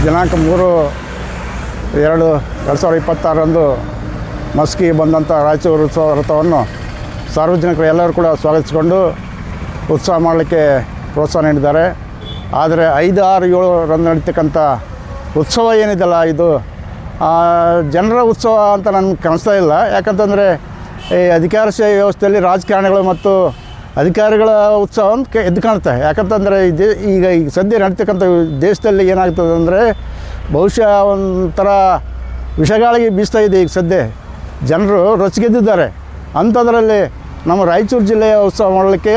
ದಿನಾಂಕ 3/2/2026 ಮಸ್ಕಿಗೆ ಬಂದಂಥ ರಾಯಚೂರು ಉತ್ಸವ ರಥವನ್ನು ಸಾರ್ವಜನಿಕರು ಎಲ್ಲರೂ ಕೂಡ ಸ್ವಾಗತಿಸಿಕೊಂಡು ಉತ್ಸವ ಮಾಡಲಿಕ್ಕೆ ಪ್ರೋತ್ಸಾಹ ನೀಡಿದ್ದಾರೆ. ಆದರೆ 5, 6, 7 ನಡೀತಕ್ಕಂಥ ಉತ್ಸವ ಏನಿದೆಯಲ್ಲ, ಇದು ಜನರ ಉತ್ಸವ ಅಂತ ನನಗೆ ಕಾಣಿಸ್ತಾ ಇಲ್ಲ. ಯಾಕಂತಂದರೆ ಈ ಅಧಿಕಾರಶಾಹಿ ವ್ಯವಸ್ಥೆಯಲ್ಲಿ ರಾಜಕಾರಣಿಗಳು ಮತ್ತು ಅಧಿಕಾರಿಗಳ ಉತ್ಸವ ಅಂತ ಎದ್ದು ಕಾಣುತ್ತೆ. ಯಾಕಂತಂದರೆ ಈಗ ಸದ್ಯ ನಡೀತಕ್ಕಂಥ ದೇಶದಲ್ಲಿ ಏನಾಗ್ತದೆ ಅಂದರೆ, ಬಹುಶಃ ಒಂಥರ ವಿಷಗಾಳಿಗೆ ಬೀಸ್ತಾ ಇದೆ. ಈಗ ಸದ್ಯ ಜನರು ರೊಚ್ಚಿಗೆದ್ದಿದ್ದಾರೆ. ಅಂಥದ್ರಲ್ಲಿ ನಮ್ಮ ರಾಯಚೂರು ಜಿಲ್ಲೆಯ ಉತ್ಸವ ಮಾಡಲಿಕ್ಕೆ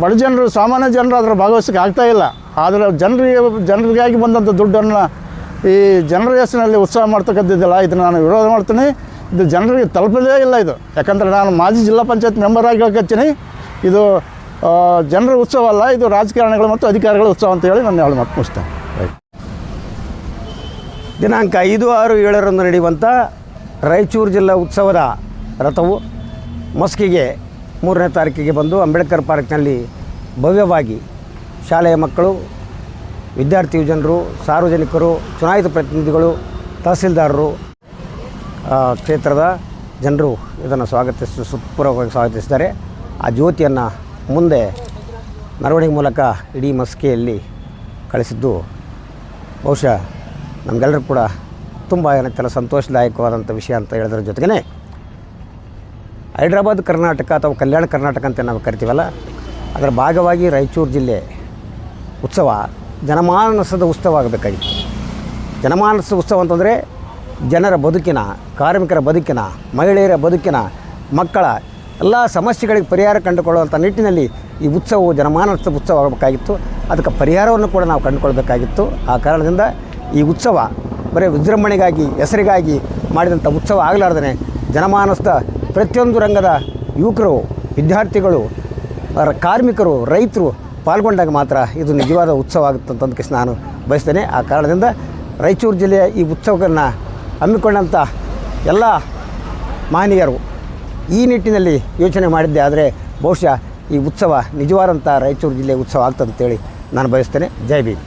ಬಡ ಜನರು, ಸಾಮಾನ್ಯ ಜನರು ಅದರ ಭಾಗವಹಿಸೋಕ್ಕೆ ಆಗ್ತಾಯಿಲ್ಲ. ಆದರೆ ಜನರಿಗಾಗಿ ಬಂದಂಥ ದುಡ್ಡನ್ನು ಈ ಜನರ ಹೆಸರಿನಲ್ಲಿ ಉತ್ಸವ ಮಾಡ್ತಕ್ಕಂಥದ್ದಿಲ್ಲ. ಇದನ್ನು ನಾನು ವಿರೋಧ ಮಾಡ್ತೀನಿ. ಇದು ಜನರಿಗೆ ತಲುಪೋದೇ ಇಲ್ಲ ಇದು. ಯಾಕಂದರೆ ನಾನು ಮಾಜಿ ಜಿಲ್ಲಾ ಪಂಚಾಯತ್ ಮೆಂಬರಾಗಿ ಹೇಳ್ಕೊತೀನಿ, ಇದು ಜನರ ಉತ್ಸವ ಅಲ್ಲ, ಇದು ರಾಜಕಾರಣಿಗಳು ಮತ್ತು ಅಧಿಕಾರಿಗಳ ಉತ್ಸವ ಅಂತ ಹೇಳಿ ನಾನು 2 ಮಾತು ಮುಗಿಸ್ತೇನೆ. ದಿನಾಂಕ 5, 6, 7 ನಡೆಯುವಂಥ ರಾಯಚೂರು ಜಿಲ್ಲಾ ಉತ್ಸವದ ರಥವು ಮಸ್ಕಿಗೆ 3ನೇ ತಾರೀಕಿಗೆ ಬಂದು ಅಂಬೇಡ್ಕರ್ ಪಾರ್ಕ್ನಲ್ಲಿ ಭವ್ಯವಾಗಿ ಶಾಲೆಯ ಮಕ್ಕಳು, ವಿದ್ಯಾರ್ಥಿ ಜನರು, ಸಾರ್ವಜನಿಕರು, ಚುನಾಯಿತ ಪ್ರತಿನಿಧಿಗಳು, ತಹಸೀಲ್ದಾರರು, ಕ್ಷೇತ್ರದ ಜನರು ಇದನ್ನು ಸುಪೂರ್ವಕವಾಗಿ ಸ್ವಾಗತಿಸಿದ್ದಾರೆ. ಆ ಜ್ಯೋತಿಯನ್ನು ಮುಂದೆ ಮೆರವಣಿಗೆ ಮೂಲಕ ಇಡೀ ಮಸ್ಕಿಯಲ್ಲಿ ಕಳಿಸಿದ್ದು ಬಹುಶಃ ನಮಗೆಲ್ಲರೂ ಕೂಡ ತುಂಬ ಏನಂತೆಲ್ಲ ಸಂತೋಷದಾಯಕವಾದಂಥ ವಿಷಯ ಅಂತ ಹೇಳೋದ್ರ ಜೊತೆಗೇ ಹೈದ್ರಾಬಾದ್ ಕರ್ನಾಟಕ ಅಥವಾ ಕಲ್ಯಾಣ ಕರ್ನಾಟಕ ಅಂತ ನಾವು ಕರಿತೀವಲ್ಲ, ಅದರ ಭಾಗವಾಗಿ ರಾಯಚೂರು ಜಿಲ್ಲೆ ಉತ್ಸವ ಜನಮಾನಸದ ಉತ್ಸವ ಆಗಬೇಕಾಗಿತ್ತು. ಜನಮಾನಸ ಉತ್ಸವ ಅಂತಂದರೆ ಜನರ ಬದುಕಿನ, ಕಾರ್ಮಿಕರ ಬದುಕಿನ, ಮಹಿಳೆಯರ ಬದುಕಿನ, ಮಕ್ಕಳ ಎಲ್ಲ ಸಮಸ್ಯೆಗಳಿಗೆ ಪರಿಹಾರ ಕಂಡುಕೊಳ್ಳುವಂಥ ನಿಟ್ಟಿನಲ್ಲಿ ಈ ಉತ್ಸವವು ಜನಮಾನಸದ ಉತ್ಸವ ಆಗಬೇಕಾಗಿತ್ತು. ಅದಕ್ಕೆ ಪರಿಹಾರವನ್ನು ಕೂಡ ನಾವು ಕಂಡುಕೊಳ್ಬೇಕಾಗಿತ್ತು. ಆ ಕಾರಣದಿಂದ ಈ ಉತ್ಸವ ಬರೀ ವಿಜೃಂಭಣೆಗಾಗಿ, ಹೆಸರಿಗಾಗಿ ಮಾಡಿದಂಥ ಉತ್ಸವ ಆಗಲಾರ್ದೇ ಜನಮಾನಸದ ಪ್ರತಿಯೊಂದು ರಂಗದ ಯುವಕರು, ವಿದ್ಯಾರ್ಥಿಗಳು, ಕಾರ್ಮಿಕರು, ರೈತರು ಪಾಲ್ಗೊಂಡಾಗ ಮಾತ್ರ ಇದು ನಿಜವಾದ ಉತ್ಸವ ಆಗುತ್ತಂತಂದಕ್ಕೆ ನಾನು ಬಯಸ್ತೇನೆ. ಆ ಕಾರಣದಿಂದ ರಾಯಚೂರು ಜಿಲ್ಲೆಯ ಈ ಉತ್ಸವವನ್ನು ಹಮ್ಮಿಕೊಂಡಂಥ ಎಲ್ಲ ಮಹನೀಯರು ಈ ನಿಟ್ಟಿನಲ್ಲಿ ಯೋಚನೆ ಮಾಡಿದ್ದೆ ಆದರೆ ಬಹುಶಃ ಈ ಉತ್ಸವ ನಿಜವಾದಂಥ ರಾಯಚೂರು ಜಿಲ್ಲೆಯ ಉತ್ಸವ ಆಗ್ತದೆ ಅಂತೇಳಿ ನಾನು ಬಯಸ್ತೇನೆ. ಜೈ ಭೀಮ್.